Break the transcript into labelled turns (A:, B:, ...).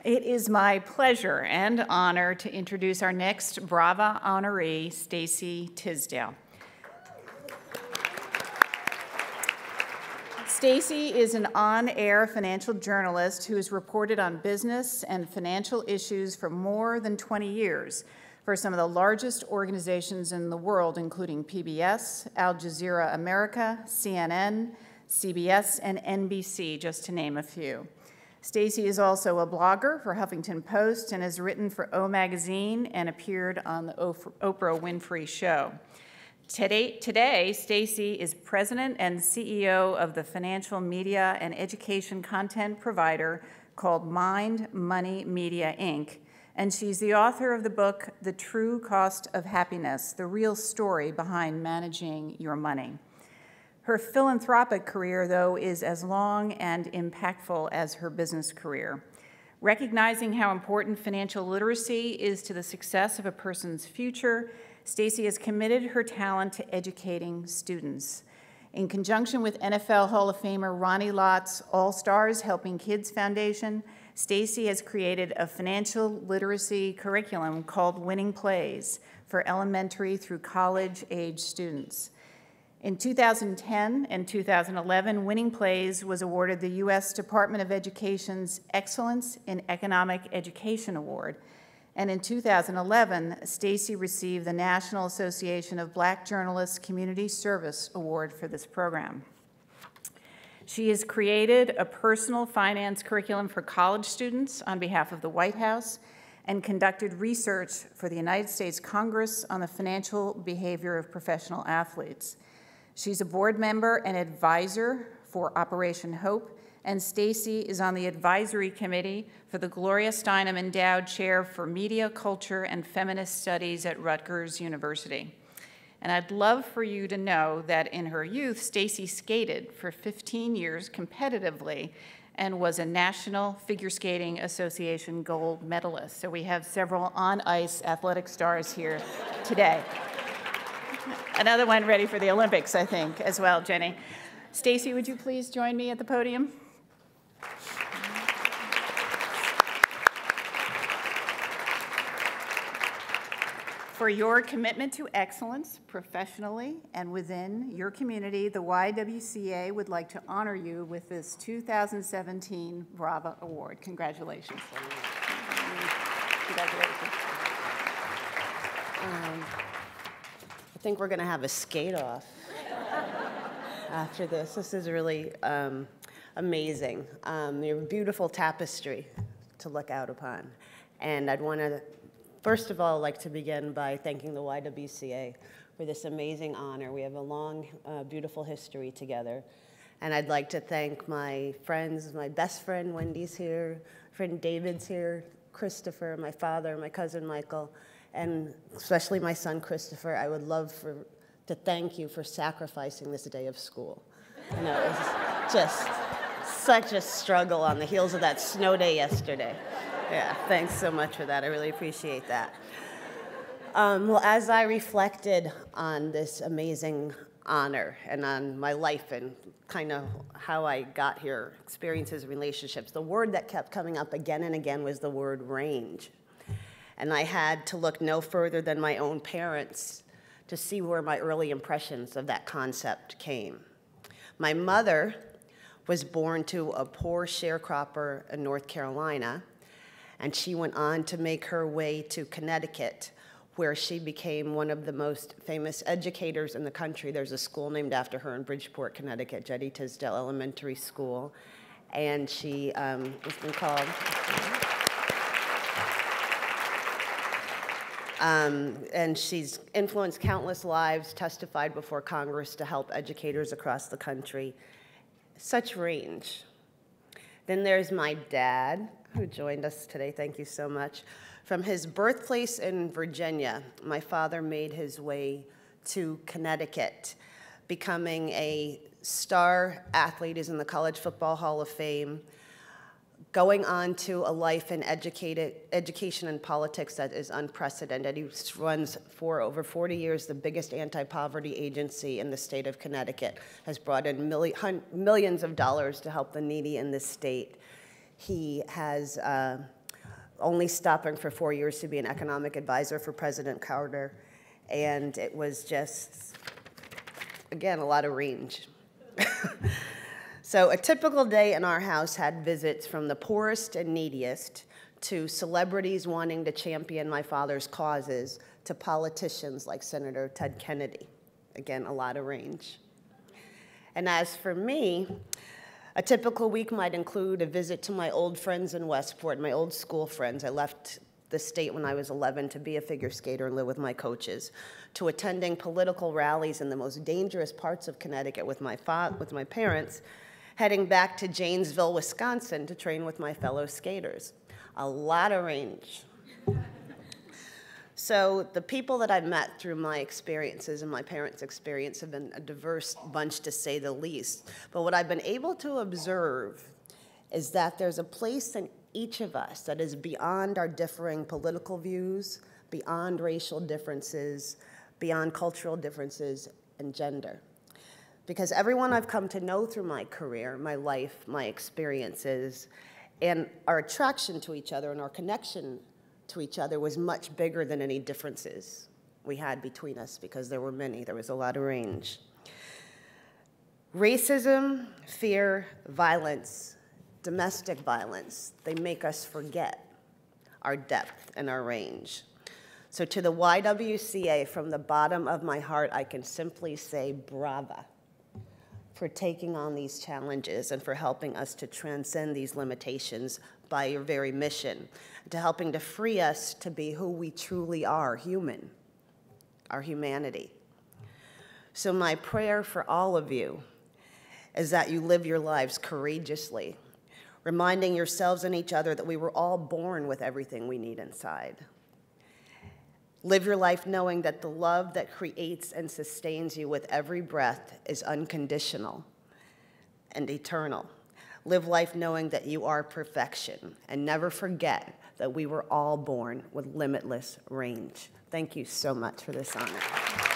A: It is my pleasure and honor to introduce our next Brava honoree, Stacey Tisdale. Stacey is an on-air financial journalist who has reported on business and financial issues for more than 20 years for some of the largest organizations in the world, including PBS, Al Jazeera America, CNN, CBS, and NBC, just to name a few. Stacey is also a blogger for Huffington Post and has written for O Magazine and appeared on the Oprah Winfrey Show. Today, Stacey is president and CEO of the financial media and education content provider called Mind Money Media, Inc., and she's the author of the book, The True Cost of Happiness, the real story behind managing your money. Her philanthropic career, though, is as long and impactful as her business career. Recognizing how important financial literacy is to the success of a person's future, Stacey has committed her talent to educating students. In conjunction with NFL Hall of Famer Ronnie Lott's All Stars Helping Kids Foundation, Stacey has created a financial literacy curriculum called Winning Plays for elementary through college-age students. In 2010 and 2011, Winning Plays was awarded the U.S. Department of Education's Excellence in Economic Education Award. And in 2011, Stacey received the National Association of Black Journalists Community Service Award for this program. She has created a personal finance curriculum for college students on behalf of the White House and conducted research for the United States Congress on the financial behavior of professional athletes. She's a board member and advisor for Operation Hope, and Stacey is on the advisory committee for the Gloria Steinem Endowed Chair for Media, Culture, and Feminist Studies at Rutgers University. And I'd love for you to know that in her youth, Stacey skated for 15 years competitively and was a National Figure Skating Association gold medalist. So we have several on-ice athletic stars here today. Another one ready for the Olympics, I think, as well, Jenny. Stacey, would you please join me at the podium? For your commitment to excellence professionally and within your community, the YWCA would like to honor you with this 2017 Brava Award. Congratulations. Congratulations.
B: I think we're going to have a skate-off after this. This is really amazing. You're a beautiful tapestry to look out upon. And I'd want to, first of all, like to begin by thanking the YWCA for this amazing honor. We have a long, beautiful history together. And I'd like to thank my friends, my best friend, Wendy's here, friend David's here, Christopher, my father, my cousin Michael, and especially my son Christopher. I would love to thank you for sacrificing this day of school. You know, it was just such a struggle on the heels of that snow day yesterday. Yeah, thanks so much for that. I really appreciate that. Well, as I reflected on this amazing honor and on my life and kind of how I got here, experiences, relationships, the word that kept coming up again and again was the word range. And I had to look no further than my own parents to see where my early impressions of that concept came. My mother was born to a poor sharecropper in North Carolina, and she went on to make her way to Connecticut, where she became one of the most famous educators in the country. There's a school named after her in Bridgeport, Connecticut, Stacey Tisdale Elementary School, and she has been called... and she's influenced countless lives, testified before Congress to help educators across the country. Such range. Then there's my dad, who joined us today. Thank you so much. From his birthplace in Virginia, my father made his way to Connecticut, becoming a star athlete. He's in the College Football Hall of Fame, going on to a life in education and politics that is unprecedented. He runs for over 40 years the biggest anti-poverty agency in the state of Connecticut, has brought in millions of dollars to help the needy in this state. He has only stopping for 4 years to be an economic advisor for President Carter. And it was just, again, a lot of range. So a typical day in our house had visits from the poorest and neediest to celebrities wanting to champion my father's causes to politicians like Senator Ted Kennedy. Again, a lot of range. And as for me, a typical week might include a visit to my old friends in Westport, my old school friends. I left the state when I was 11 to be a figure skater and live with my coaches, to attending political rallies in the most dangerous parts of Connecticut with my parents, heading back to Janesville, Wisconsin to train with my fellow skaters. A lot of range. So the people that I've met through my experiences and my parents' experience have been a diverse bunch, to say the least. But what I've been able to observe is that there's a place in each of us that is beyond our differing political views, beyond racial differences, beyond cultural differences, and gender. Because everyone I've come to know through my career, my life, my experiences, and our attraction to each other and our connection to each other was much bigger than any differences we had between us, because there were many. There was a lot of range. Racism, fear, violence, domestic violence, they make us forget our depth and our range. So to the YWCA, from the bottom of my heart, I can simply say brava for taking on these challenges and for helping us to transcend these limitations by your very mission, to helping to free us to be who we truly are, human, our humanity. So my prayer for all of you is that you live your lives courageously, reminding yourselves and each other that we were all born with everything we need inside. Live your life knowing that the love that creates and sustains you with every breath is unconditional and eternal. Live life knowing that you are perfection, and never forget that we were all born with limitless range. Thank you so much for this honor.